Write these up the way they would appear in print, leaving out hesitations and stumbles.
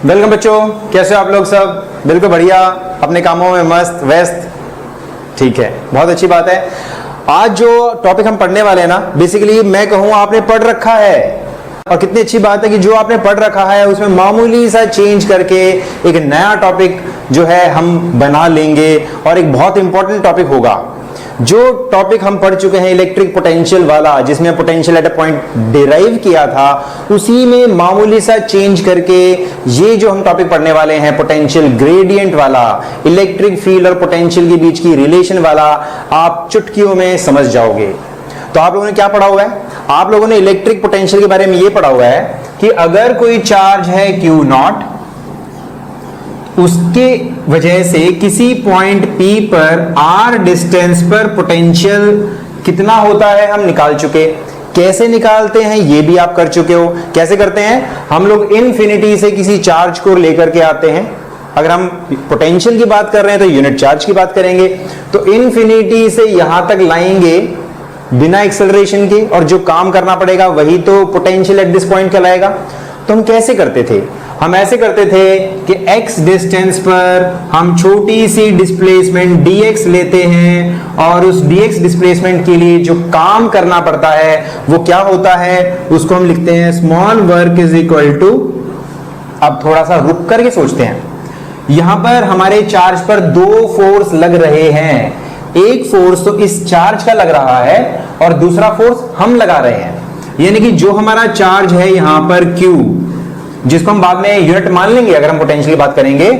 Welcome बच्चों, कैसे हो आप लोग सब? बिल्कुल बढ़िया, अपने कामों में मस्त व्यस्त। ठीक है, बहुत अच्छी बात है। आज जो टॉपिक हम पढ़ने वाले हैं ना, बेसिकली मैं कहूँ आपने पढ़ रखा है, और कितनी अच्छी बात है कि जो आपने पढ़ रखा है उसमें मामूली सा चेंज करके एक नया टॉपिक जो है हम बना लेंगे, और एक बहुत इंपॉर्टेंट टॉपिक होगा। जो टॉपिक हम पढ़ चुके हैं इलेक्ट्रिक पोटेंशियल वाला, जिसमें potential at a point derive किया था, उसी में मामूली सा चेंज करके ये जो हम टॉपिक पढ़ने वाले हैं पोटेंशियल ग्रेडियंट वाला, इलेक्ट्रिक फील्ड और पोटेंशियल के बीच की रिलेशन वाला, आप चुटकियों में समझ जाओगे। तो आप लोगों ने क्या पढ़ा हुआ है? आप लोगों ने इलेक्ट्रिक पोटेंशियल के बारे में ये पढ़ा हुआ है कि अगर कोई चार्ज है Q नॉट, उसके वजह से किसी पॉइंट P पर R डिस्टेंस पर पोटेंशियल कितना होता है हम निकाल चुके। कैसे निकालते हैं ये भी आप कर चुके हो। कैसे करते हैं? हम लोग इनफिनिटी से किसी चार्ज को लेकर के आते हैं। अगर हम पोटेंशियल की बात कर रहे हैं तो यूनिट चार्ज की बात करेंगे। तो इनफिनिटी से यहां तक लाएंगे बिना एक्सेलरेशन के, और जो काम करना पड़ेगा वही तो पोटेंशियल एट दिस पॉइंट कहलाएगा। तो हम कैसे करते थे? हम ऐसे करते थे कि x डिस्टेंस पर हम छोटी सी डिस्प्लेसमेंट dx लेते हैं, और उस dx डिस्प्लेसमेंट के लिए जो काम करना पड़ता है वो क्या होता है, उसको हम लिखते हैं small work is equal to. अब थोड़ा सा रुक करके सोचते हैं। यहां पर हमारे चार्ज पर दो फोर्स लग रहे हैं। एक फोर्स तो इस चार्ज का लग रहा है और दूसरा फोर्स हम लगा रहे हैं। यानी कि जो हमारा चार्ज है यहां पर Q, जिसको हम बाद में यूनिट मान लेंगे अगर हम पोटेंशियल की बात करेंगे,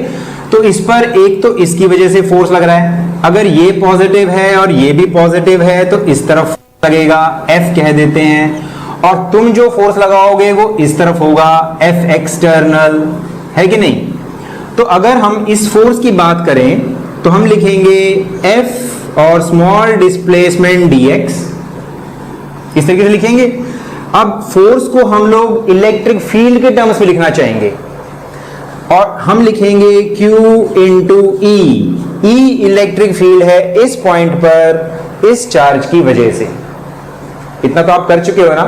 तो इस पर एक तो इसकी वजह से फोर्स लग रहा है। अगर ये पॉजिटिव है और ये भी पॉजिटिव है तो इस तरफ लगेगा, F कह देते हैं। और तुम जो फोर्स लगाओगे वो इस तरफ होगा, F एक्सटर्नल, है कि नहीं? तो अगर हम इस फोर्स की बात करें तो हम लिखेंगे F और स्मॉल डिस्प्लेसमेंट dx, इस तरीके से लिखेंगे। अब फोर्स को हम लोग इलेक्ट्रिक फील्ड के टर्म्स में लिखना चाहेंगे, और हम लिखेंगे Q into E। E electric field है इस पॉइंट पर इस चार्ज की वजह से। इतना तो आप कर चुके हो ना।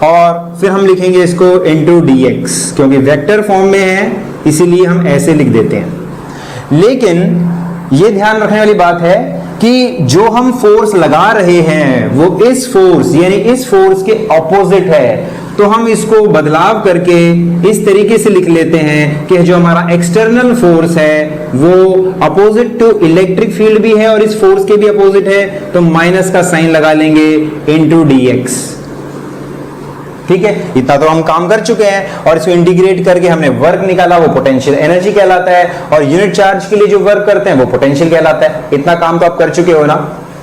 और फिर हम लिखेंगे इसको इंटू dx, क्योंकि वेक्टर फॉर्म में है इसीलिए हम ऐसे लिख देते हैं। लेकिन ये ध्यान रखने वाली बात है कि जो हम फोर्स लगा रहे हैं वो इस फोर्स यानी इस फोर्स के ऑपोजिट है। तो हम इसको बदलाव करके इस तरीके से लिख लेते हैं कि जो हमारा एक्सटर्नल फोर्स है वो अपोजिट टू इलेक्ट्रिक फील्ड भी है और इस फोर्स के भी अपोजिट है, तो माइनस का साइन लगा लेंगे इनटू dx। ठीक है, इतना तो हम काम कर चुके हैं, और इसको इंटीग्रेट करके हमने वर्क निकाला, वो पोटेंशियल एनर्जी कहलाता है, और यूनिट चार्ज के लिए जो वर्क करते हैं वो पोटेंशियल कहलाता है। इतना काम तो आप कर चुके हो ना,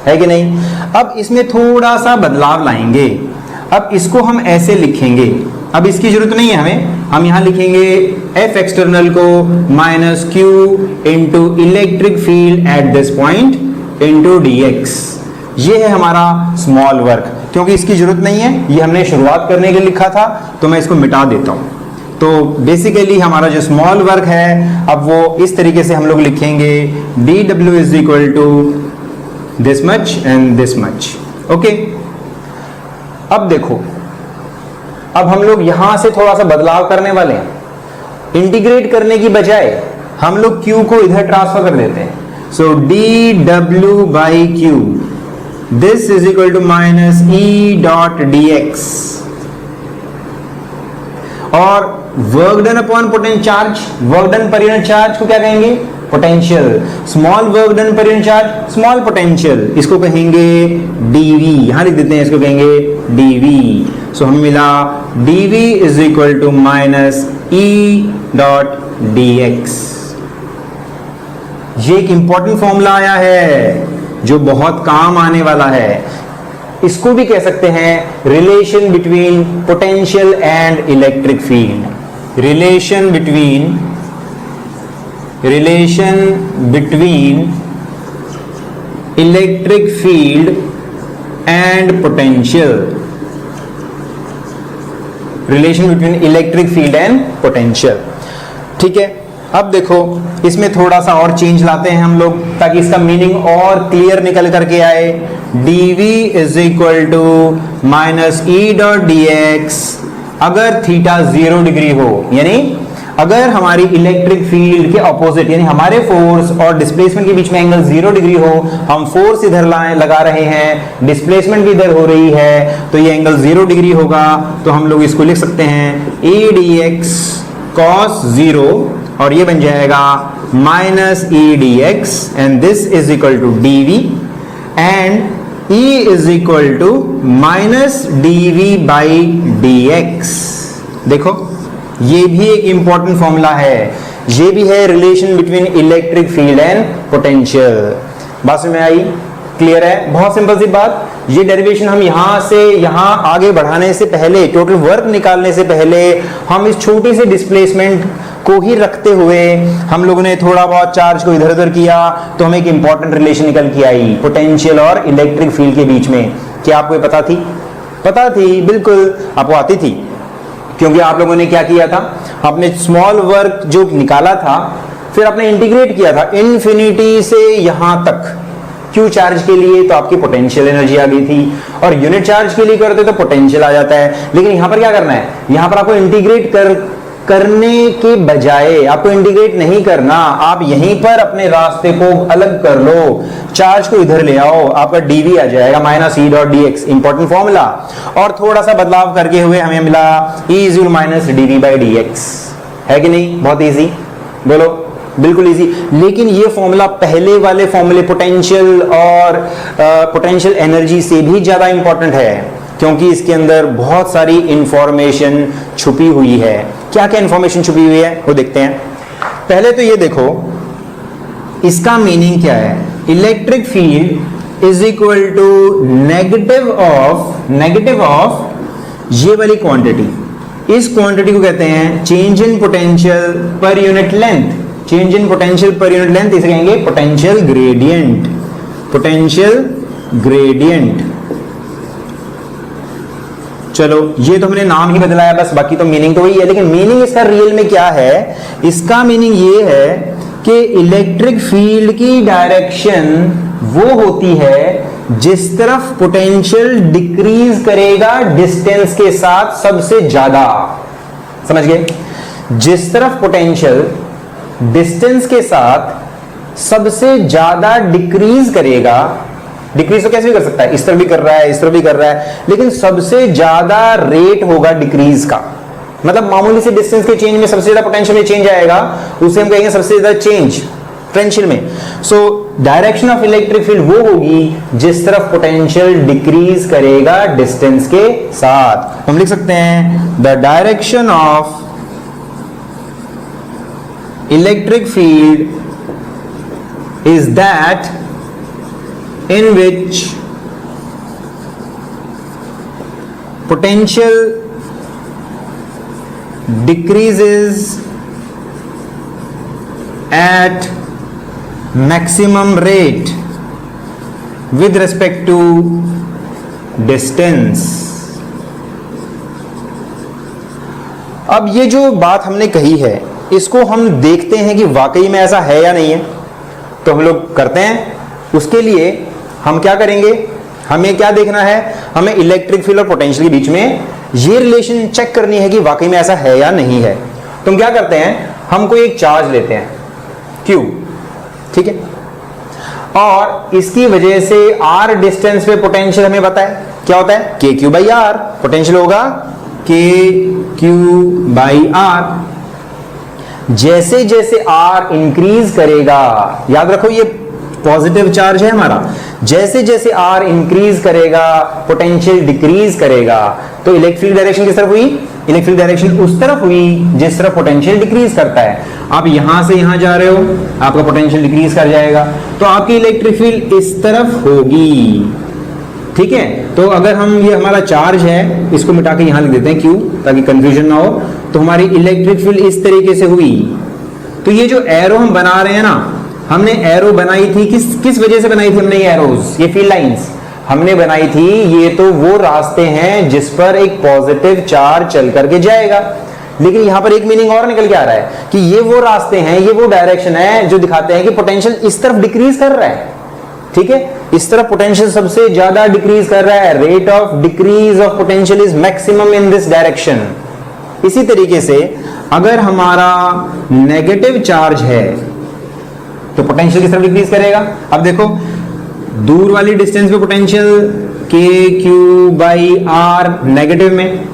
है कि नहीं? अब इसमें थोड़ा सा बदलाव लाएंगे। अब इसको हम ऐसे लिखेंगे, अब इसकी जरूरत नहीं है हमें। हम यहां लिखेंगे F एक्सटर्नल को minus Q into electric field at this point into dx। ये है हमारा स्मॉल वर्क, क्योंकि इसकी जरूरत नहीं है, ये हमने शुरुआत करने के लिए लिखा था, तो मैं इसको मिटा देता हूं। तो बेसिकली हमारा जो स्मॉल वर्क है अब वो इस तरीके से हम लोग लिखेंगे dw is equal to this much and this much. Okay, अब देखो, अब हम लोग यहां से थोड़ा सा बदलाव करने वाले हैं। इंटीग्रेट करने की बजाय हम लोग Q को इधर ट्रांसफर कर देते हैं। So dw by Q this is equal to minus E dot dx, और work done upon potential charge, work done per unit charge को क्या कहेंगे? Potential. Small work done per unit charge small potential, इसको कहेंगे dv। यहां लिख देते हैं, इसको कहेंगे dv। सो हमें मिला dv is equal to minus E dot dx। ये एक इंपॉर्टेंट फॉर्मूला आया है जो बहुत काम आने वाला है। इसको भी कह सकते हैं relation between potential and electric field. Relation between electric field and potential. Relation between electric field and potential. ठीक है, अब देखो इसमें थोड़ा सा और चेंज लाते हैं हम लोग, ताकि इसका मीनिंग और क्लियर निकल करके आए। dv is equal to minus E dot dx अगर थीटा 0 डिग्री हो, यानी अगर हमारी इलेक्ट्रिक फील्ड के ऑपोजिट यानी हमारे फोर्स और डिस्प्लेसमेंट के बीच में एंगल 0 डिग्री हो, हम फोर्स इधर लगा रहे हैं, डिस्प्लेसमेंट भी इधर हो रही है, तो ये एंगल 0 डिग्री होगा। तो हम लोग इसको लिख सकते हैं ए डी एक्स कॉस 0 और ये बन जाएगा minus E D X and this is equal to D V and E is equal to minus D V by D X. देखो ये भी एक इंपॉर्टेंट फॉर्मूला है, ये भी है relation between electric field and potential. बात समझ में आई? क्लियर है? बहुत सिंपल सी बात। ये डेरिवेशन हम यहां से यहां आगे बढ़ाने से पहले, टोटल वर्क निकालने से पहले हम इस छोटी सी डिस्प्लेसमेंट को ही रखते हुए हम लोगों ने थोड़ा बहुत चार्ज को इधर उधर किया तो हमें एक इंपॉर्टेंट रिलेशन निकल के आई पोटेंशियल और इलेक्ट्रिक फील्ड के बीच में। क्या आपको ये पता थी? पता थी, बिल्कुल आपको आती थी, क्योंकि आप लोगों ने क्या किया था, आपने स्मॉल वर्क जो निकाला था फिर आपने इंटीग्रेट किया था इन्फिनिटी से यहां तक क्यू चार्ज के लिए, तो आपकी पोटेंशियल एनर्जी आ गई थी। और यूनिट चार्ज के लिए करते तो पोटेंशियल आ जाता है। लेकिन यहां पर क्या करना है, यहां पर आपको इंटीग्रेट करने के बजाय आपको इंटीग्रेट नहीं करना, आप यहीं पर अपने रास्ते को अलग कर लो, चार्ज को इधर ले आओ, आपका डीवी आ जाएगा minus E dot D X, important formula. और थोड़ा सा बदलाव करके हुए हमें मिला E is minus D V by D X. है कि नहीं? बहुत इजी, बोलो बिल्कुल इजी। लेकिन ये फॉर्मूला पहले वाले फॉर्मूले पोटेंशियल और पोटेंशियल एनर्जी से भी ज्यादा इंपॉर्टेंट है, क्योंकि इसके अंदर बहुत सारी इंफॉर्मेशन छुपी हुई है। क्या क्या इंफॉर्मेशन छुपी हुई है वो देखते हैं। पहले तो ये देखो इसका मीनिंग क्या है। Electric field is equal to negative of ये वाली क्वांटिटी, इस क्वांटिटी को कहते हैं change in potential per unit length. Change in potential per unit length इसे कहेंगे पोटेंशियल ग्रेडियंट। पोटेंशियल ग्रेडियंट, चलो ये तो हमने नाम ही बदला है बस, बाकी तो मीनिंग तो वही है। लेकिन मीनिंग इसका रियल में क्या है? इसका मीनिंग ये है कि इलेक्ट्रिक फील्ड की डायरेक्शन वो होती है जिस तरफ पोटेंशियल डिक्रीज करेगा डिस्टेंस के साथ सबसे ज्यादा। समझ गए? जिस तरफ पोटेंशियल डिस्टेंस के साथ सबसे ज्यादा डिक्रीज करेगा, डिक्रीज तो कैसे भी कर सकता है, इस तरफ भी कर रहा है, इस तरफ भी कर रहा है, लेकिन सबसे ज्यादा रेट होगा डिक्रीज का। मतलब मामूली से डिस्टेंस के चेंज में सबसे ज्यादा पोटेंशियल में चेंज आएगा, उसे हम कहेंगे सबसे ज्यादा चेंज पोटेंशियल में। So direction of electric field वो होगी जिस तरफ पोटेंशियल डिक्रीज करेगा डिस्टेंस के साथ। हम लिख सकते हैं the direction of electric field is that in which potential decreases at maximum rate with respect to distance। अब ये जो बात हमने कही है इसको हम देखते हैं कि वाकई में ऐसा है या नहीं है, तो हम लोग करते हैं। उसके लिए हम क्या करेंगे, हमें क्या देखना है, हमें इलेक्ट्रिक फील्ड और पोटेंशियल के बीच में ये रिलेशन चेक करनी है कि वाकई में ऐसा है या नहीं है। तो हम क्या करते हैं, हम कोई एक चार्ज लेते हैं Q, ठीक है, और इसकी वजह से r डिस्टेंस पे पोटेंशियल हमें पता है क्या होता है, KQ बाई R। पोटेंशियल होगा KQ बाई R। जैसे जैसे R इंक्रीज करेगा, याद रखो ये पॉजिटिव चार्ज है हमारा, जैसे जैसे R इंक्रीज करेगा पोटेंशियल डिक्रीज करेगा। तो इलेक्ट्रिक फील्ड डायरेक्शन किस तरफ हुई, इलेक्ट्रिक फील्ड डायरेक्शन उस तरफ हुई जिस तरफ पोटेंशियल डिक्रीज करता है। आप यहां से यहां जा रहे हो, आपका पोटेंशियल डिक्रीज कर जाएगा, तो आपकी इलेक्ट्रिक फील्ड इस तरफ होगी, ठीक है। तो अगर हम, ये हमारा चार्ज है, इसको मिटा के यहां लिख देते हैं Q ताकि कंफ्यूजन ना हो। तो हमारी इलेक्ट्रिक फील्ड इस तरीके से हुई। तो ये जो एरो हम बना रहे हैं ना, हमने एरो बनाई थी किस वजह से बनाई थी हमने ये एरोज, ये फील्ड लाइंस हमने बनाई थी, ये तो वो रास्ते हैं जिस पर एक पॉजिटिव चार्ज चल करके जाएगा। लेकिन यहां पर एक मीनिंग और निकल के आ रहा है कि ये वो रास्ते हैं, ये वो डायरेक्शन है जो दिखाते हैं कि पोटेंशियल इस तरफ डिक्रीज कर रहा है, ठीक है, इस तरफ पोटेंशियल सबसे ज्यादा डिक्रीज कर रहा है। Rate of decrease of potential is maximum in this direction. इसी तरीके से अगर हमारा नेगेटिव चार्ज है तो पोटेंशियल किस तरफ डिक्रीज करेगा। अब देखो दूर वाली डिस्टेंस पे पोटेंशियल के क्यू बाई आर नेगेटिव में,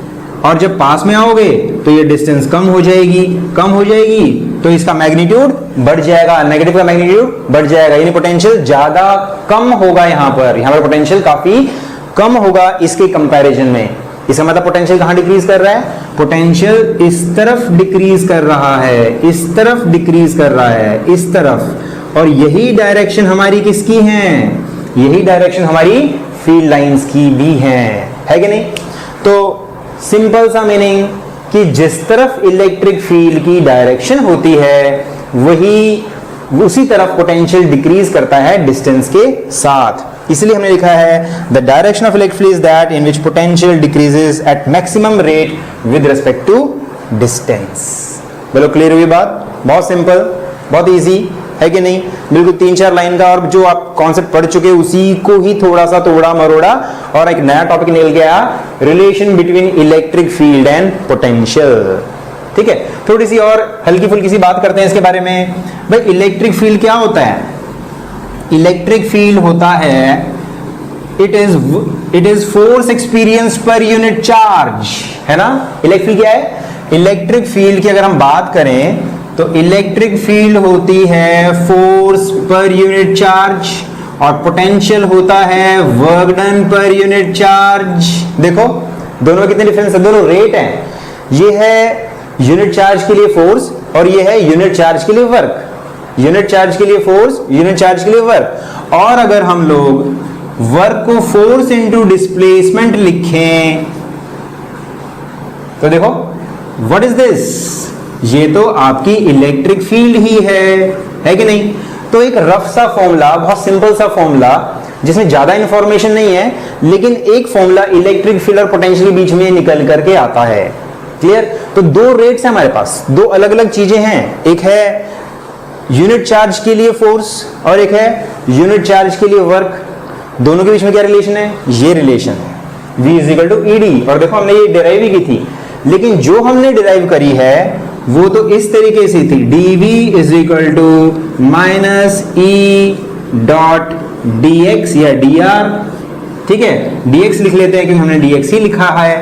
और जब पास में आओगे तो ये डिस्टेंस कम हो जाएगी तो इसका मैग्नीट्यूड बढ़ जाएगा, नेगेटिव का मैग्नीट्यूड बढ़ जाएगा, यानी पोटेंशियल ज्यादा कम होगा। यहां पर पोटेंशियल काफी कम होगा इसके कंपैरिजन में। इसका मतलब पोटेंशियल कहां डिक्रीज कर रहा है, पोटेंशियल इस तरफ डिक्रीज कर रहा है, इस तरफ डिक्रीज कर रहा है, इस तरफ। और यही डायरेक्शन हमारी किसकी है, यही डायरेक्शन हमारी फील्ड लाइंस की भी है कि नहीं। तो सिंपल सा मीनिंग कि जिस तरफ इलेक्ट्रिक फील्ड की डायरेक्शन होती है वही उसी तरफ पोटेंशियल डिक्रीज करता है डिस्टेंस के साथ। इसलिए हमने लिखा है the direction of electric field is that in which potential decreases at maximum rate with respect to distance. बोलो क्लियर हुई बात, बहुत सिंपल, बहुत इजी है कि नहीं, बिल्कुल 3-4 लाइन का, और जो आप कॉन्सेप्ट पढ़ चुके उसी को ही थोड़ा सा तोड़ा मरोड़ा और एक नया टॉपिक निकल गया, relation between electric field and potential. ठीक है, थोड़ी सी और हल्की फुल्की सी बात करते हैं इसके बारे में। भाई इलेक्ट्रिक फील्ड क्या होता है, इलेक्ट्रिक फील्ड होता है इट इज फोर्स एक्सपीरियंस पर यूनिट चार्ज, है ना। इलेक्ट्रिक फील्ड क्या है, इलेक्ट्रिक फील्ड की अगर हम बात करें तो इलेक्ट्रिक फील्ड होती है फोर्स पर यूनिट चार्ज और पोटेंशियल होता है work done per unit charge. देखो दोनों में कितने डिफरेंस है, दोनों रेट हैं। ये है यूनिट चार्ज के लिए फोर्स और ये है यूनिट चार्ज के लिए वर्क, यूनिट चार्ज के लिए फोर्स, यूनिट चार्ज के लिए वर्क। और अगर हम लोग वर्क को फोर्स इंटू डिस्प्लेसमेंट लिखें तो देखो व्हाट इज दिस, ये तो आपकी इलेक्ट्रिक फील्ड ही है कि नहीं। तो एक रफ सा फॉर्मूला, बहुत सिंपल सा फॉर्मूला जिसमें ज्यादा इंफॉर्मेशन नहीं है, लेकिन एक फॉर्मूला इलेक्ट्रिक फील्ड और पोटेंशियल के बीच में निकल करके आता है। क्लियर। तो दो रेट्स हैं हमारे पास, दो अलग अलग चीजें हैं, एक है यूनिट चार्ज के लिए फोर्स और एक है यूनिट चार्ज के लिए वर्क। दोनों के बीच में क्या रिलेशन है, ये रिलेशन है V is equal to ED। और देखो हमने ये डिराइव ही की थी, लेकिन जो हमने डिराइव करी है वो तो इस तरीके से थी, dV is equal to minus E dot dx या dr। ठीक है, dx लिख लेते हैं क्योंकि हमने dx ही लिखा है।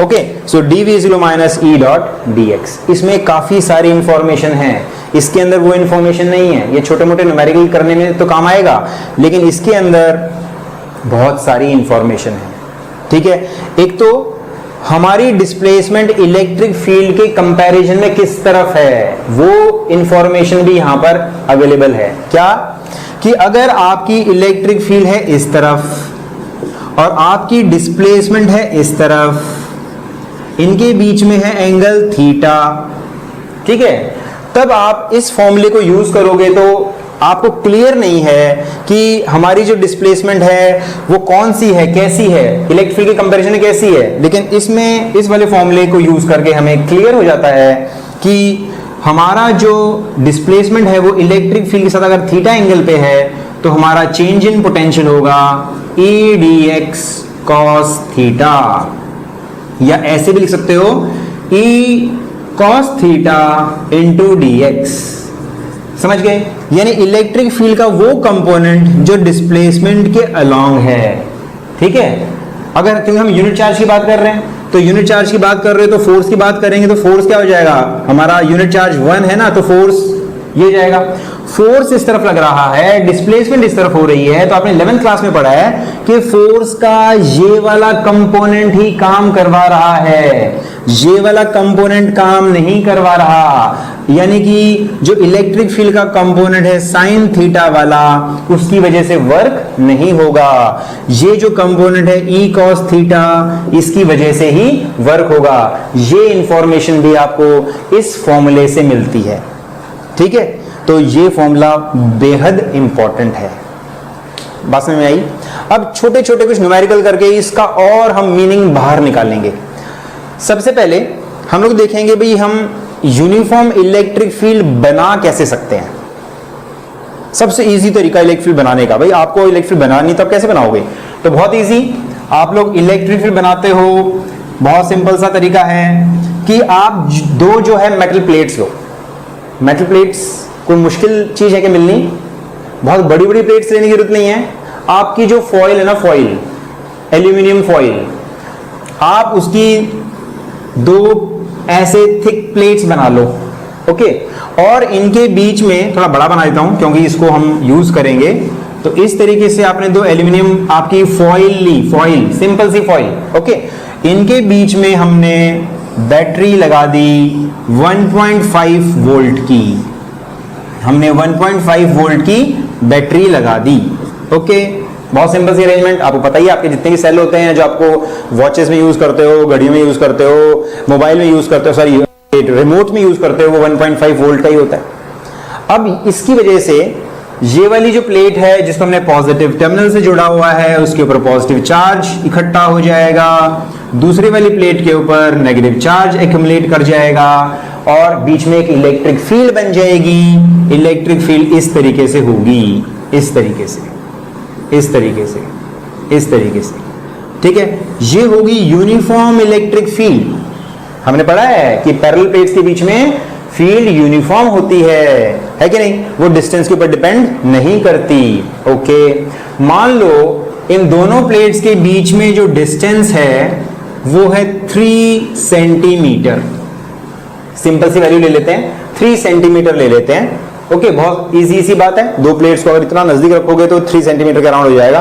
Okay, so dV is equal minus E dot dx। इसमें काफी सारी इंफॉर्मेशन है, इसके अंदर वो इंफॉर्मेशन नहीं है। ये छोटे मोटे न्यूमेरिकल करने में तो काम आएगा, लेकिन इसके अंदर बहुत सारी इंफॉर्मेशन है। ठीक है, एक तो हमारी डिस्प्लेसमेंट इलेक्ट्रिक फील्ड के कंपैरिजन में किस तरफ है, वो इंफॉर्मेशन भी यहां पर अवेलेबल है। क्या कि अगर आपकी इलेक्ट्रिक फील्ड है इस तरफ और आपकी डिस्प्लेसमेंट है इस तरफ, इनके बीच में है एंगल थीटा। ठीक है, तब आप इस फॉर्मूले को यूज करोगे तो आपको क्लियर नहीं है कि हमारी जो डिस्प्लेसमेंट है वो कौन सी है, कैसी है, इलेक्ट्रिक फील्ड के कंपैरिजन में कैसी है। लेकिन इसमें इस वाले फॉर्मूले को यूज करके हमें क्लियर हो जाता है कि हमारा जो डिस्प्लेसमेंट है वो इलेक्ट्रिक फील्ड के साथ अगर थीटा एंगल पे है तो हमारा चेंज इन पोटेंशियल होगा E dx cos थीटा, या ऐसे भी लिख सकते हो E cos theta into dx। समझ गए, यानी इलेक्ट्रिक फील्ड का वो कंपोनेंट जो डिस्प्लेसमेंट के अलोंग है। ठीक है, अगर क्योंकि हम यूनिट चार्ज की बात कर रहे हैं तो यूनिट चार्ज की बात कर रहे हो तो फोर्स की बात करेंगे तो फोर्स क्या हो जाएगा, हमारा यूनिट चार्ज 1 है ना, तो फोर्स ये जाएगा। फोर्स इस तरफ लग रहा है, डिस्प्लेसमेंट इस तरफ हो रही है, तो आपने 11th क्लास में पढ़ा है कि फोर्स का ये वाला कंपोनेंट ही काम करवा रहा है, ये वाला कंपोनेंट काम नहीं करवा रहा। यानी कि जो इलेक्ट्रिक फील्ड का कंपोनेंट है साइन थीटा वाला, उसकी वजह से वर्क नहीं होगा। ये जो कंपोनेंट है E cos थीटा, इसकी वजह से ही वर्क होगा। ये इंफॉर्मेशन भी आपको इस फॉर्मूले से मिलती है। ठीक है, तो ये फॉर्मूला बेहद इंपॉर्टेंट है। बात समझ में आई। अब छोटे छोटे कुछ न्यूमेरिकल करके इसका और हम मीनिंग बाहर निकालेंगे। सबसे पहले हम लोग देखेंगे भाई हम यूनिफॉर्म इलेक्ट्रिक फील्ड बना कैसे सकते हैं। सबसे इजी तरीका इलेक्ट्रिक फील्ड बनाने का, भाई आपको इलेक्ट्रिक फील्ड बनानी तब कैसे बनाओगे, तो बहुत इजी। आप लोग इलेक्ट्रिक फील्ड बनाते हो, बहुत सिंपल सा तरीका है कि आप दो जो है मेटल प्लेट्स लो। मेटल प्लेट्स कोई मुश्किल चीज है कि मिलनी, बहुत बड़ी बड़ी प्लेट्स लेने की जरूरत नहीं है। आपकी जो फॉइल है ना, फॉइल, एल्यूमिनियम फॉइल, आप उसकी दो ऐसे थिक प्लेट्स बना लो, ओके। और इनके बीच में थोड़ा बड़ा बना देता हूं क्योंकि इसको हम यूज करेंगे। तो इस तरीके से आपने दो एल्यूमिनियम आपकी फॉइल ली, फॉइल, सिंपल सी फॉइल, ओके। इनके बीच में हमने बैटरी लगा दी 1.5 वोल्ट की, हमने 1.5 वोल्ट की बैटरी लगा दी, ओके। बहुत सिंपल सी अरेंजमेंट, आपको पता ही है आपके जितने भी सेल होते हैं जो आपको वॉचेस में यूज करते हो, घड़ियों में यूज करते हो, मोबाइल में यूज करते हो, सॉरी रिमोट में यूज करते हो, वो 1.5 वोल्ट का ही होता है। अब इसकी वजह से ये वाली जो प्लेट है जिसको हमने पॉजिटिव टर्मिनल से जुड़ा हुआ है, उसके ऊपर पॉजिटिव चार्ज इकट्ठा हो जाएगा, दूसरी वाली प्लेट के ऊपर नेगेटिव चार्ज एक्यूमुलेट कर जाएगा और बीच में एक इलेक्ट्रिक फील्ड बन जाएगी। इलेक्ट्रिक फील्ड इस तरीके से होगी, इस तरीके से, इस तरीके से, इस तरीके से, ठीक है। ये होगी यूनिफॉर्म इलेक्ट्रिक फील्ड। हमने पढ़ा है कि पैरेलल प्लेट्स के बीच में फील्ड यूनिफॉर्म होती है कि नहीं, वो डिस्टेंस के ऊपर डिपेंड नहीं करती, ओके। मान लो इन दोनों प्लेट्स के बीच में जो डिस्टेंस है वो है 3 सेंटीमीटर। सिंपल सी वैल्यू ले लेते हैं, 3 सेंटीमीटर ले लेते हैं, ओके। बहुत इजी सी बात है, दो प्लेट्स को अगर इतना नजदीक रखोगे तो 3 सेंटीमीटर के अराउंड हो जाएगा।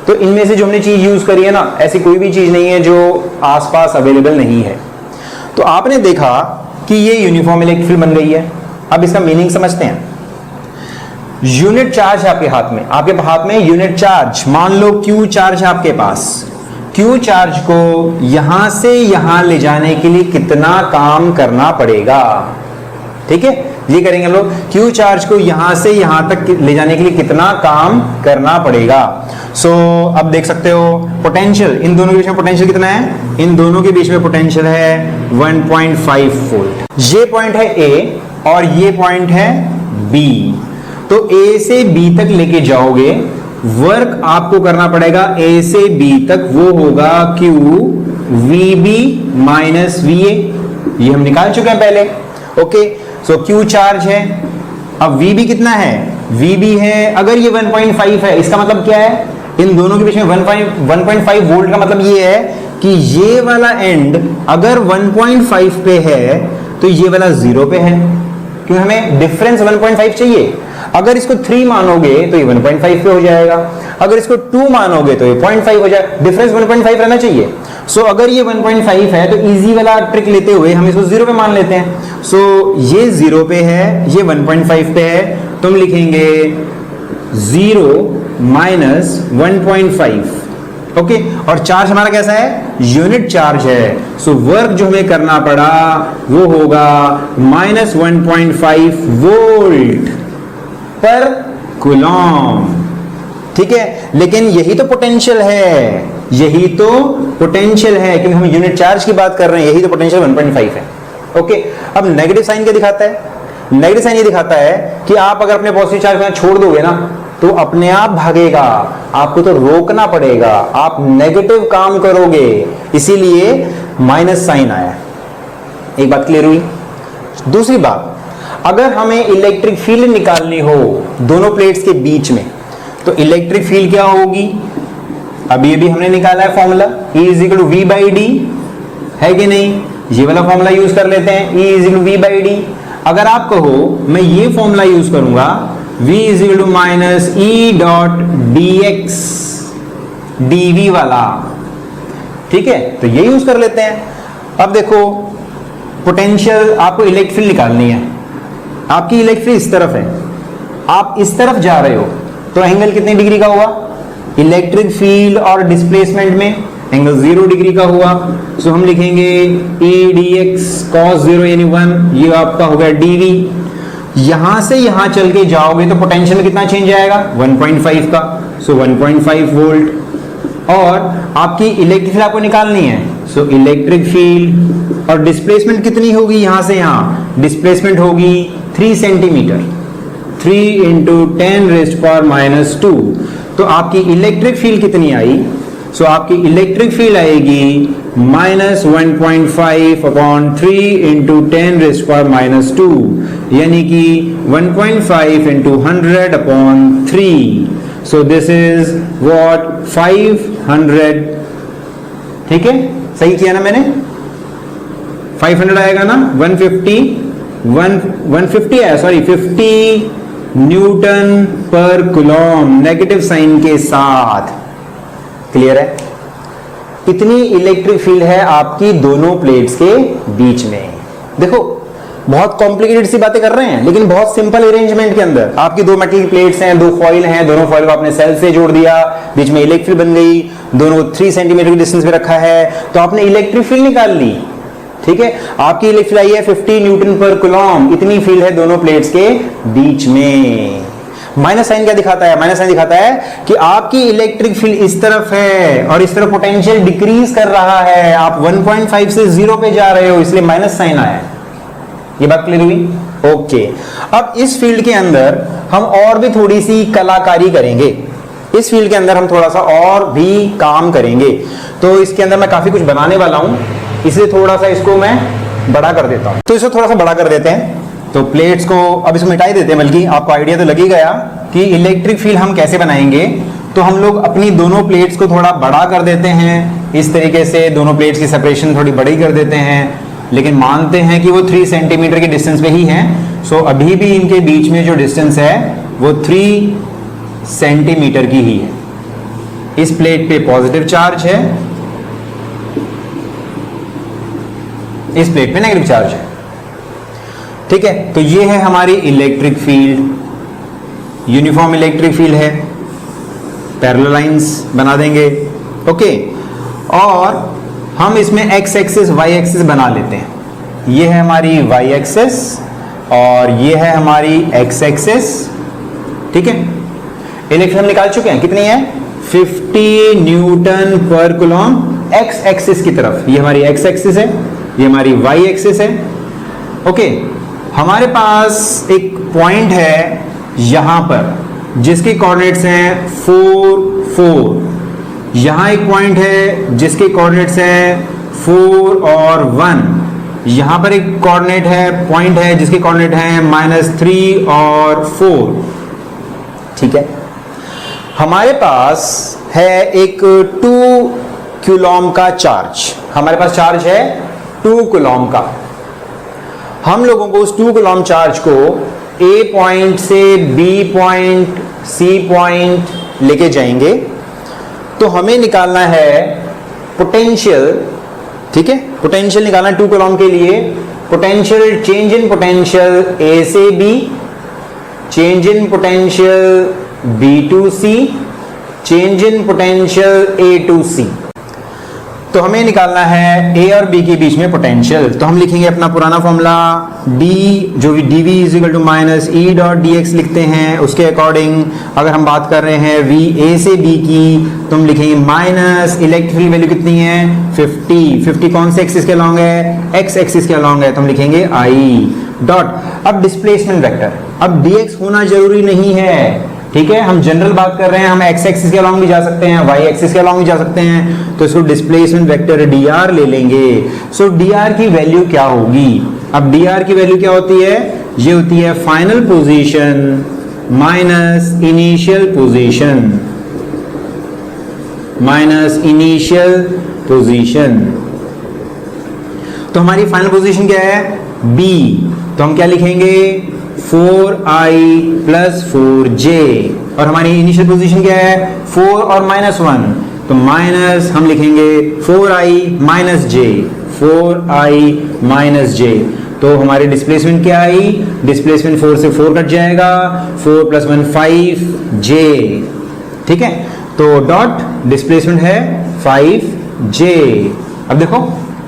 तो इनमें से जो हमने चीज यूज करी है ना, ऐसी कोई भी चीज नहीं है जो आसपास अवेलेबल नहीं है। तो आपने देखा कि ये यूनिफॉर्म इलेक्ट्रिक फील्ड बन गई है। अब इसका मीनिंग समझते हैं। यूनिट चार्ज है आपके हाथ में, आपके हाथ में यूनिट चार्ज, मान लो क्यू चार्ज है आपके पास। क्यू चार्ज को यहां से यहां ले जाने के लिए कितना काम करना पड़ेगा, ठीक है। ये करेंगे हम लोग, क्यू चार्ज को यहां से यहां तक ले जाने के लिए कितना काम करना पड़ेगा। सो अब देख सकते हो पोटेंशियल, इन दोनों के बीच में पोटेंशियल कितना है, इन दोनों के बीच में पोटेंशियल है 1.5 वोल्ट। ये पॉइंट है ए और ये पॉइंट है बी। तो ए से बी तक लेके जाओगे, वर्क आपको करना पड़ेगा ए से बी तक, वो होगा Q VB माइनस VA। ये हम निकाल चुके हैं पहले, ओके। सो Q चार्ज है, अब VB कितना है, VB है, अगर ये 1.5 है, इसका मतलब क्या है, इन दोनों के बीच में 1.5 वोल्ट का मतलब ये है कि ये वाला एंड अगर 1.5 पे है तो ये वाला 0 पे है, क्योंकि हमें डिफरेंस 1.5 चाहिए। अगर इसको 3 मानोगे तो ये 1.5 पे हो जाएगा, अगर इसको 2 मानोगे तो ये 0.5 हो जाएगा, डिफरेंस 1.5 रहना चाहिए। सो अगर ये 1.5 है तो इजी वाला ट्रिक लेते हुए हम इसको 0 पे मान लेते हैं। सो ये 0 पे है, ये 1.5 पे है, तो हम लिखेंगे 0 माइनस 1.5, ओके। और चार्ज हमारा कैसा है, यूनिट चार्ज है। सो वर्क जो हमें करना पड़ा वो होगा माइनस 1.5 वोल्ट पर कूलॉम, ठीक है। लेकिन यही तो पोटेंशियल है, यही तो पोटेंशियल है, क्योंकि हम यूनिट चार्ज की बात कर रहे हैं, यही तो पोटेंशियल 1.5 है, ओके। अब नेगेटिव साइन क्या दिखाता है, नेगेटिव साइन ये दिखाता है कि आप अगर अपने पॉजिटिव चार्ज को छोड़ दोगे ना तो अपने आप भागेगा, आपको तो रोकना पड़ेगा, आप नेगेटिव काम करोगे, इसीलिए माइनस साइन आया। एक बात क्लियर हुई। दूसरी बात, अगर हमें इलेक्ट्रिक फील्ड निकालनी हो दोनों प्लेट्स के बीच में, तो इलेक्ट्रिक फील्ड क्या होगी, अब ये भी हमने निकाला है formula, E is equal to V by D, है कि नहीं, ये वाला फॉर्मूला यूज कर लेते हैं, E is equal to V by D. अगर आप कहो मैं ये फॉर्मूला यूज करूंगा, V is equal to minus E dot dx dv वाला, ठीक है, तो ये यूज कर लेते हैं। अब देखो पोटेंशियल, आपको इलेक्ट्रिक फील्ड निकालनी है, आपकी इलेक्ट्रिक फील्ड इस तरफ है, आप इस तरफ जा रहे हो, तो एंगल कितने डिग्री का हुआ, इलेक्ट्रिक फील्ड और डिस्प्लेसमेंट में एंगल 0 डिग्री का हुआ। सो हम लिखेंगे E dx cos 0 यानी 1, ये आपका हो गया dv। यहां से यहां चल के जाओगे तो पोटेंशियल में कितना चेंज आएगा, 1.5 का, सो 1.5 वोल्ट। और आपकी इलेक्ट्रिक फील्ड आपको निकालनी है, सो इलेक्ट्रिक फील्ड और डिस्प्लेसमेंट कितनी होगी, यहां से यहां डिस्प्लेसमेंट होगी 3 सेंटीमीटर, 3 इंटू 10⁻⁻²। तो आपकी इलेक्ट्रिक फील्ड कितनी आई, सो आपकी इलेक्ट्रिक फील्ड आएगी माइनस 1.5 अपॉन 3 इंटू 10⁻², यानी कि 1.5 into 100 upon 3, so this is what 500। ठीक है, सही किया ना मैंने? 500 आएगा ना, 150 आया, सॉरी 50 न्यूटन पर कूलम, नेगेटिव साइन के साथ। क्लियर है? कितनी इलेक्ट्रिक फील्ड है आपकी दोनों प्लेट्स के बीच में? देखो बहुत कॉम्प्लिकेटेड सी बातें कर रहे हैं, लेकिन बहुत सिंपल अरेंजमेंट के अंदर आपकी दो मेटल की प्लेट्स हैं, दो फॉइल हैं, दोनों फॉइल को आपने सेल से जोड़ दिया, बीच में इलेक्ट्रिक फील्ड बन गई, दोनों 3 सेंटीमीटर की डिस्टेंस पे रखा है, तो आपने इलेक्ट्रिक फील्ड निकाल ली। ठीक है, आपकी इलेक्ट्रिक फील्ड आई है 50 न्यूटन पर कूलम, इतनी फील्ड है दोनों प्लेट्स के बीच में। माइनस साइन क्या दिखाता है? माइनस साइन दिखाता है कि आपकी इलेक्ट्रिक फील्ड इस तरफ है और इस तरफ पोटेंशियल डिक्रीज कर रहा है, आप 1.5 से 0 पे जा रहे हो, इसलिए माइनस साइन आया। ये बात क्लियर हुई? ओके, अब इस फील्ड के अंदर हम और भी थोड़ी सी कलाकारी करेंगे, इस फील्ड के अंदर हम थोड़ा सा और भी काम करेंगे। तो इसके अंदर मैं काफी कुछ बनाने वाला हूं, इसलिए थोड़ा सा इसको मैं बड़ा कर देता हूं। तो इसको थोड़ा सा बड़ा कर देते हैं, तो प्लेट्स को अब इसको मिटा ही देते हैं, बल्कि आपको आइडिया तो लग ही गया कि इलेक्ट्रिक फील्ड हम कैसे बनाएंगे। तो हम लोग अपनी दोनों प्लेट्स को थोड़ा बड़ा कर देते हैं, इस तरीके से दोनों प्लेट्स की सेपरेशन थोड़ी बड़ी कर देते हैं, लेकिन मानते हैं कि वो 3 सेंटीमीटर के डिस्टेंस पे ही हैं। सो अभी भी इनके बीच में जो डिस्टेंस है वो 3 सेंटीमीटर की ही है। इस प्लेट पे पॉजिटिव चार्ज है, इस प्लेट पे नेगेटिव चार्ज है। ठीक है, तो ये है हमारी electric field, uniform electric field है, पैरेलल लाइंस बना देंगे। ओके, और हम इसमें एक्स एक्सिस वाई एक्सिस बना लेते हैं। ये है हमारी वाई एक्सिस और ये है हमारी एक्स एक्सिस। ठीक है, इलेक्ट्रिक हम निकाल चुके हैं, कितनी है? 50 न्यूटन पर कूलम एक्स एक्सिस की तरफ। ये हमारी एक्स एक्सिस है, ये हमारी वाई एक्सिस है। ओके, हमारे पास एक पॉइंट है यहां पर जिसके कोऑर्डिनेट्स हैं 4 4, यहां एक पॉइंट है जिसके कोऑर्डिनेट्स हैं 4 और 1, यहां पर एक कोऑर्डिनेट है, पॉइंट है जिसके कोऑर्डिनेट हैं -3 और 4। ठीक है, हमारे पास है एक 2 कूलम का चार्ज, हमारे पास चार्ज है 2 कूलम का। हम लोगों को उस 2 कूलम चार्ज को A पॉइंट से B पॉइंट C पॉइंट लेके जाएंगे, तो हमें निकालना है पोटेंशियल। ठीक है, पोटेंशियल निकालना 2 कूलम के लिए, potential, change in potential A से B, change in potential B to C, change in potential A to C। तो हमें निकालना है A और B के बीच में पोटेंशियल। तो हम लिखेंगे अपना पुराना फॉर्मूला, D जो भी dV equal to minus E dot dx लिखते हैं, उसके अकॉर्डिंग अगर हम बात कर रहे हैं V A से B की, तो हम लिखेंगे माइनस इलेक्ट्रिक फील्ड वैल्यू कितनी है 50। 50 कौन से एक्सिस के अलॉन्ग है? एक्स एक्सिस के अलॉन्ग है, तो हम लिखेंगे I डॉट। अब डिस्प्लेसमेंट वेक्टर, अब dx होना जरूरी नहीं है। ठीक है, हम जनरल बात कर रहे हैं, हम एक्स एक्सिस के अलॉन्ग भी जा सकते हैं, वाई एक्सिस के अलॉन्ग भी जा सकते हैं, तो इसको डिस्प्लेसमेंट वेक्टर dr ले लेंगे। सो dr की वैल्यू क्या होगी? अब dr की वैल्यू क्या होती है? ये होती है final position minus initial position, minus initial position. तो हमारी फाइनल पोजीशन क्या है? b, तो हम क्या लिखेंगे? 4i प्लस 4j, और हमारी इनिशियल पोजीशन क्या है? 4 और -1, तो माइनस हम लिखेंगे 4i minus j, 4i minus j। तो हमारी डिस्प्लेसमेंट क्या आई? डिस्प्लेसमेंट 4 से 4 कट जाएगा, 4 + 1 5j। ठीक है, तो डॉट डिस्प्लेसमेंट है 5j। अब देखो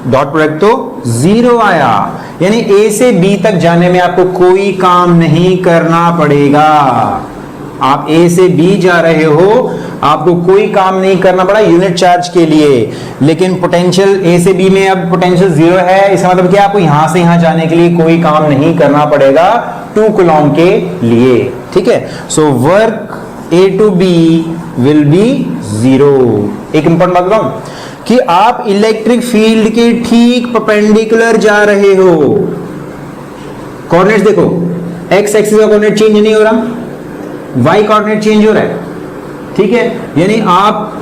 डॉट प्रोडक्ट तो 0 आया, यानी A से B तक जाने में आपको कोई काम नहीं करना पड़ेगा। आप A से B जा रहे हो, आपको कोई काम नहीं करना पड़ा यूनिट चार्ज के लिए, लेकिन पोटेंशियल A से B में अब पोटेंशियल 0 है, इसका मतलब क्या? आपको यहां से यहां जाने के लिए कोई काम नहीं करना पड़ेगा 2 कूलम के लिए। ठीक है, so work A to B will be 0। एक इंपॉर्टेंट बात बताऊं, कि आप इलेक्ट्रिक फील्ड के ठीक परपेंडिकुलर जा रहे हो। कोऑर्डिनेट्स देखो, एक्स एक्सिस का कोऑर्डिनेट चेंज नहीं हो रहा, वाई कोऑर्डिनेट चेंज हो रहा है, ठीक है, यानी आप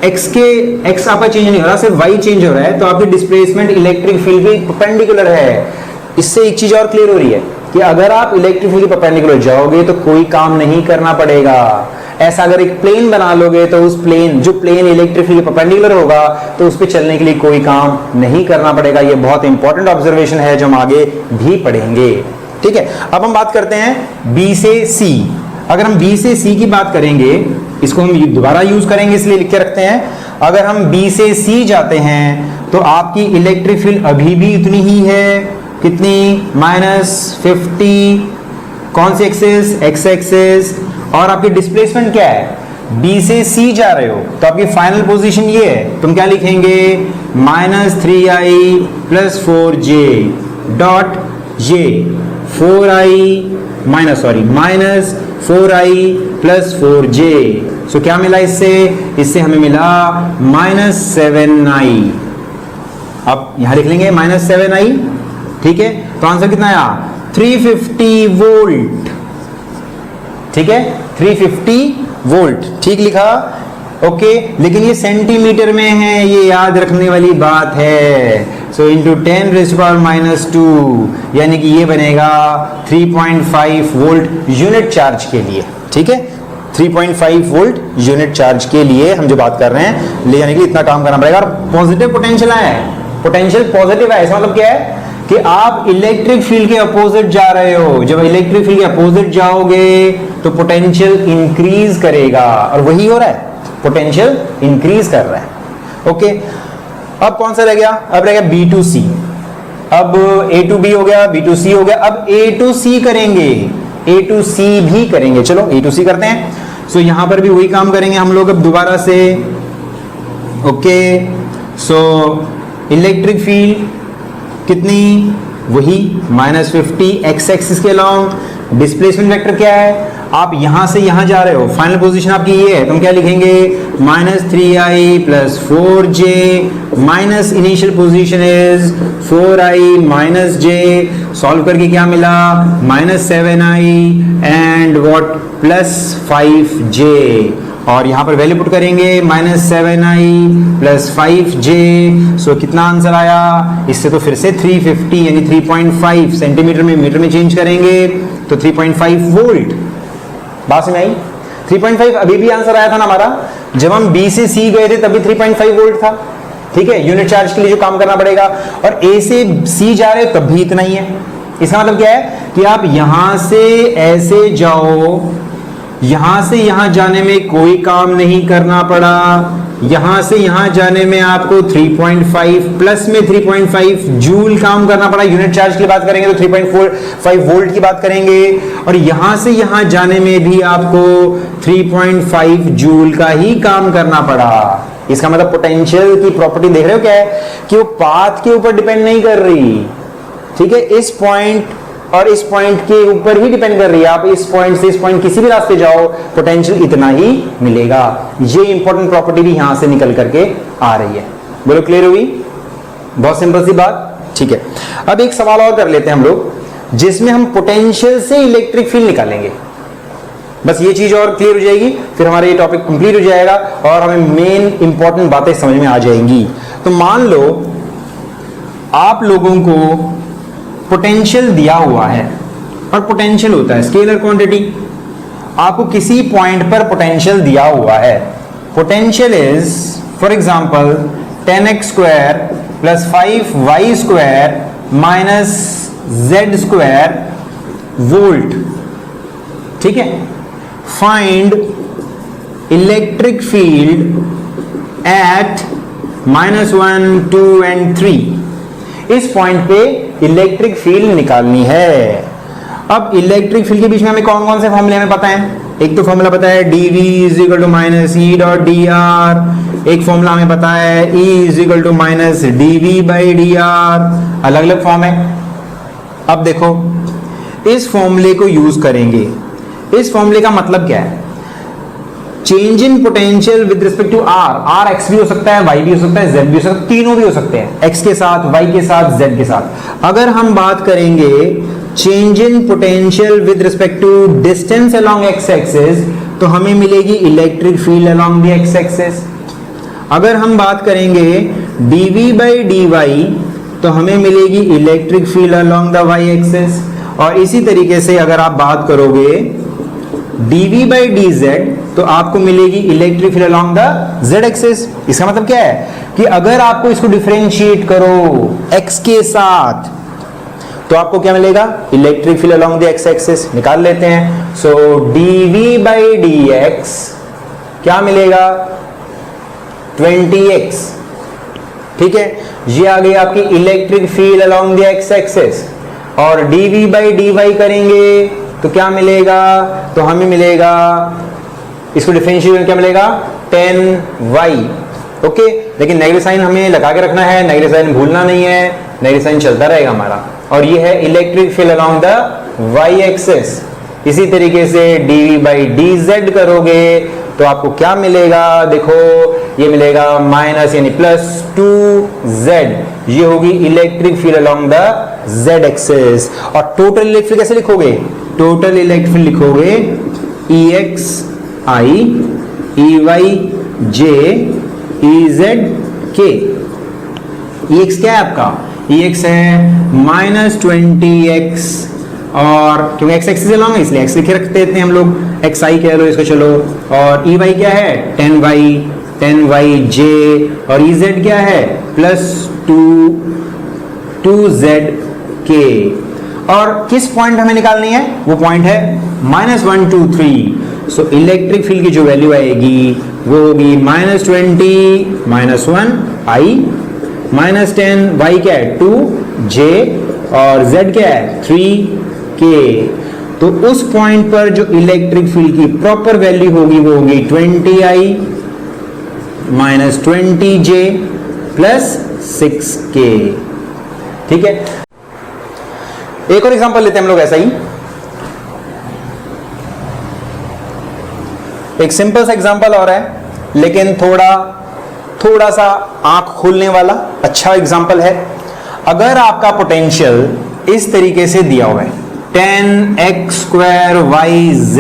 एक्स आपका चेंज नहीं हो रहा, सिर्फ वाई चेंज हो रहा है, तो आपकी डिस्प्लेसमेंट इलेक्ट्रिक फील्ड के परपेंडिकुलर है। इससे एक चीज और क्लियर हो रही है कि अगर आप इलेक्ट्रिक फील्ड के परपेंडिकुलर जाओगे तो कोई काम नहीं करना पड़ेगा। ऐसा अगर एक प्लेन बना लोगे तो उस प्लेन जो प्लेन इलेक्ट्रिक फील्ड के परपेंडिकुलर होगा तो उस पर चलने के लिए कोई काम नहीं करना पड़ेगा। ये बहुत इंपॉर्टेंट ऑब्जर्वेशन है जो हम आगे भी पढ़ेंगे, ठीक है। अब हम बात करते हैं बी से सी। अगर हम बी से सी की बात करेंगे, इसको हम दोबारा यूज करेंगे इसलिए लिख के रखते हैं। अगर हम बी से सी जाते हैं तो आपकी इलेक्ट्रिक फील्ड अभी भी इतनी ही है, कितनी, -50, कौन सी एक्सिस, एक्स एक्सिस, और आपकी डिस्प्लेसमेंट क्या है, बी से सी जा रहे हो तो आपकी फाइनल पोजीशन ये है, तुम क्या लिखेंगे, -3i + 4j डॉट ये 4i + 4j। सो क्या मिला इससे हमें मिला -7i। अब यहां लिख लेंगे -7i, ठीक है। तो आंसर कितना आया, 350 वोल्ट, ठीक है, 350 वोल्ट, ठीक लिखा, ओके। लेकिन ये सेंटीमीटर में है, ये याद रखने वाली बात है। सो इंटू 10⁻², यानी कि ये बनेगा 3.5 वोल्ट यूनिट चार्ज के लिए, ठीक है, 3.5 वोल्ट यूनिट चार्ज के लिए हम जो बात कर रहे हैं, ले जाने के लिए इतना काम करना पड़ेगा। और पॉजिटिव पोटेंशियल है, पोटेंशियल पॉजिटिव है, इसका मतलब क्या है कि आप इलेक्ट्रिक फील्ड के अपोजिट जा रहे हो। जब इलेक्ट्रिक फील्ड के अपोजिट जाओगे तो पोटेंशियल इंक्रीज करेगा, और वही हो रहा है, पोटेंशियल इंक्रीज कर रहा है, ओके। अब कौन सा रह गया, अब रह गया बी टू सी। अब ए टू बी हो गया, बी टू सी हो गया, अब ए टू सी करेंगे, ए टू सी भी करेंगे। चलो ए टू सी करते हैं। सो यहां पर भी वही काम करेंगे हम लोग अब दोबारा से, ओके। सो इलेक्ट्रिक फील्ड कितनी, वही -50 एक्स एक्सिस के अलॉन्ग। डिस्प्लेसमेंट वेक्टर क्या है, आप यहां से यहां जा रहे हो, फाइनल पोजीशन आपकी ये है, तुम क्या लिखेंगे, -3i + 4j, minus initial position is 4i - j। Solve करके क्या मिला, -7i एंड व्हाट +5j, और यहां पर वैल्यू पुट करेंगे -7i + 5j। सो कितना आंसर आया, इससे तो फिर से 350 यानी 3.5 सेंटीमीटर में मीटर में चेंज करेंगे तो 3.5 वोल्ट। बात समझ आई, 3.5 अभी भी आंसर आया था ना हमारा, जब हम बी से सी गए थे तभी 3.5 वोल्ट था, ठीक है, यूनिट चार्ज के लिए जो काम करना पड़ेगा। और ए से सी जा रहे हो तब भी इतना ही है। इसका मतलब क्या है कि आप यहां से ऐसे जाओ, यहां से यहां जाने में कोई काम नहीं करना पड़ा, यहां से यहां जाने में आपको 3.5 प्लस में 3.5 जूल काम करना पड़ा। यूनिट चार्ज की बात करेंगे तो 3.45 वोल्ट की बात करेंगे, और यहां से यहां जाने में भी आपको 3.5 जूल का ही काम करना पड़ा। इसका मतलब पोटेंशियल की प्रॉपर्टी देख रहे हो क्या है कि वो पाथ के ऊपर डिपेंड नहीं कर रही, ठीक है, इस पॉइंट और इस पॉइंट के ऊपर ही डिपेंड कर रही है। आप इस पॉइंट से इस पॉइंट किसी भी रास्ते जाओ, पोटेंशियल इतना ही मिलेगा। ये इंपॉर्टेंट प्रॉपर्टी भी यहां से निकल करके आ रही है। बोलो क्लियर हुई, बहुत सिंपल सी बात, ठीक है। अब एक सवाल और कर लेते हैं हम लोग, जिसमें हम पोटेंशियल से इलेक्ट्रिक फील्ड निकालेंगे। बस ये चीज और क्लियर हो जाएगी, फिर हमारा ये टॉपिक कंप्लीट हो जाएगा और हमें मेन इंपॉर्टेंट बातें समझ में आ जाएंगी। तो मान लो आप लोगों को पोटेंशियल दिया हुआ है, और पोटेंशियल होता है स्केलर क्वांटिटी। आपको किसी पॉइंट पर पोटेंशियल दिया हुआ है, potential is for example 10x² + 5y² - z² volt, ठीक है। Find electric field at -1, 2 and 3। इस पॉइंट पे इलेक्ट्रिक फील्ड निकालनी है। अब इलेक्ट्रिक फील्ड के बीच में हमें कौन कौन से फॉर्मूले हमें पता है, एक तो फॉर्मूला पता है dv = -E.dr, एक फॉर्मूला हमें पता है E = -dv/dr, अलग अलग फॉर्म है। अब देखो इस फॉर्मूले को यूज करेंगे। इस फॉर्मूले का मतलब क्या है, change in potential with respect to r, r x भी हो सकता है, वाई भी हो सकता है, जेड भी हो सकता है, तीनों भी हो सकते हैं, एक्स के साथ, वाई के साथ, जेड के साथ। अगर हम बात करेंगे change in potential with respect to distance along x axis, तो हमें मिलेगी electric field along the x axis. अगर हम बात करेंगे dv बाई dy, तो हमें मिलेगी electric field along the y axis. और इसी तरीके से अगर आप बात करोगे dv बाई dz, तो आपको मिलेगी electric field along the z axis. इसका मतलब क्या है कि अगर आपको इसको डिफरेंशिएट करो x के साथ, तो आपको क्या मिलेगा, electric field along the x axis. निकाल लेते हैं। सो dv बाई dx क्या मिलेगा, 20x। ठीक है, ये आ गई आपकी electric field along the x axis. और dv बाई dy करेंगे तो क्या मिलेगा, तो हमें मिलेगा, इसको डिफरेंशिएट क्या मिलेगा, 10y। ओके, लेकिन नेगेटिव साइन हमें लगा के रखना है, नेगेटिव साइन भूलना नहीं है, नेगेटिव साइन चलता रहेगा हमारा। और ये है electric field along the y axis. इसी तरीके से dv बाई dz करोगे तो आपको क्या मिलेगा, देखो ये मिलेगा माइनस यानी प्लस 2z, ये होगी electric field along the z axis. और टोटल इलेक्ट्रिक फील्ड कैसे लिखोगे, टोटल इलेक्ट्रिक फील्ड लिखोगे ex i ey j ez k। ex क्या है आपका, ex है माइनस 20x, और क्योंकि x एक्सिस अलोंग है इसलिए x लिखे रखते हैं हम लोग, xi कह लो इसको, चलो। और ey क्या है, 10y j, और ez क्या है, प्लस 2z k। और किस पॉइंट हमें निकालनी है, वो पॉइंट है -1 2 3। सो इलेक्ट्रिक फील्ड की जो वैल्यू आएगी वो होगी -20 -1 i, -10 y क्या है 2 j, और z क्या है 3 k। तो उस पॉइंट पर जो इलेक्ट्रिक फील्ड की प्रॉपर वैल्यू होगी वो होगी 20i -20j प्लस 6k। ठीक है, एक और एग्जांपल लेते हैं हम लोग ऐसा ही, एक सिंपल सा एग्जांपल और है, लेकिन थोड़ा सा आंख खोलने वाला अच्छा एग्जांपल है। अगर आपका पोटेंशियल इस तरीके से दिया हुआ है 10x² yz,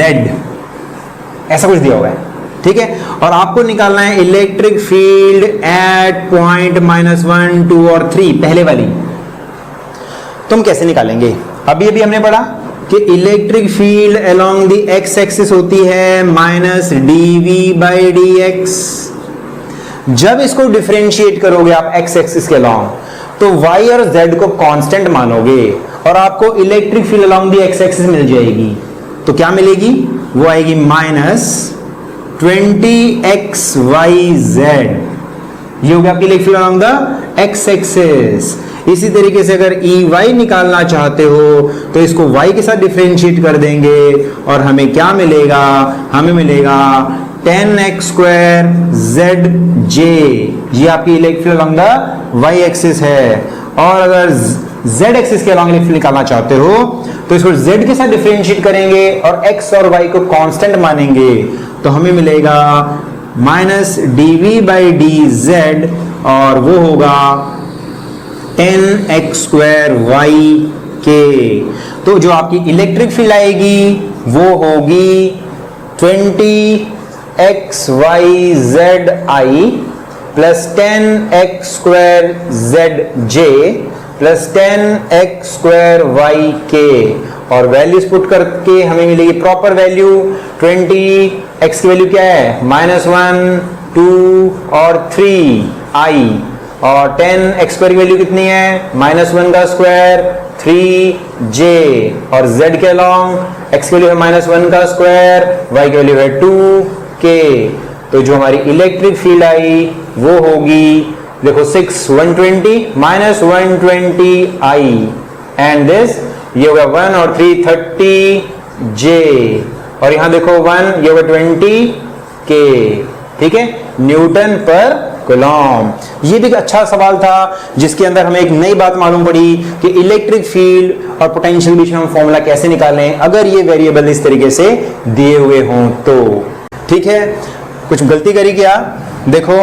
ऐसा कुछ दिया हुआ है, ठीक है, और आपको निकालना है इलेक्ट्रिक फील्ड एट पॉइंट -1 2 और 3, पहले वाली। तुम कैसे निकालेंगे, अभी हमने पढ़ा कि electric field along the x axis होती है -dv बाई dx। जब इसको डिफरेंशिएट करोगे आप x एक्सिस के अलोंग, तो y और z को कांस्टेंट मानोगे और आपको electric field along the x axis मिल जाएगी। तो क्या मिलेगी, वो आएगी -20xyz, ये हो गया आपकी electric field along the x axis. इसी तरीके से अगर Ey निकालना चाहते हो तो इसको y के साथ डिफरेंशिएट कर देंगे और हमें क्या मिलेगा, हमें मिलेगा 10x² zj, ये आपकी electric field along the y axis है। और अगर z एक्सिस के अलोंग इलेक्ट्रिक फील्ड निकालना चाहते हो तो इसको z के साथ डिफरेंशिएट करेंगे और x और y को कांस्टेंट मानेंगे, तो हमें मिलेगा -dv बाई dz, और वो होगा 10x² yk। तो जो आपकी इलेक्ट्रिक फील्ड आएगी वो होगी 20xyzi plus 10x² zj plus 10x² yk, और वैल्यूज पुट करके हमें मिलेगी प्रॉपर वैल्यू। 20x की वैल्यू क्या है, -1 2 और 3i, और 10x² की वैल्यू कितनी है, -1 का स्क्वायर 3j, और z के अलोंग x की वैल्यू है -1 का स्क्वायर, y की वैल्यू है 2k। तो जो हमारी इलेक्ट्रिक फील्ड आई वो होगी, देखो 6 120 -120i, एंड दिस ये होगा 1 और 3 30j, और यहां देखो 1, ये होगा 20k। ठीक है, न्यूटन पर कूलॉम। ये भी एक अच्छा सवाल था जिसके अंदर हमें एक नई बात मालूम पड़ी कि इलेक्ट्रिक फील्ड और पोटेंशियल बीच में हम फॉर्मूला कैसे निकालें अगर ये वेरिएबल इस तरीके से दिए हुए हों। तो ठीक है, कुछ गलती करी क्या? देखो,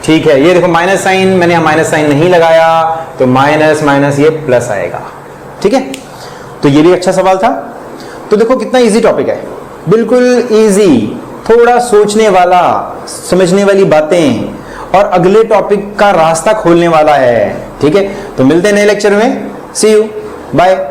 ठीक है, ये देखो माइनस साइन, मैंने यहां माइनस साइन नहीं लगाया, तो माइनस माइनस ये प्लस आएगा। ठीक है, तो ये भी अच्छा सवाल था। तो देखो कितना इजी टॉपिक है, बिल्कुल इजी, थोड़ा सोचने वाला, समझने वाली बातें, और अगले टॉपिक का रास्ता खोलने वाला है। ठीक है, तो मिलते हैं नए लेक्चर में, सी यू, बाय।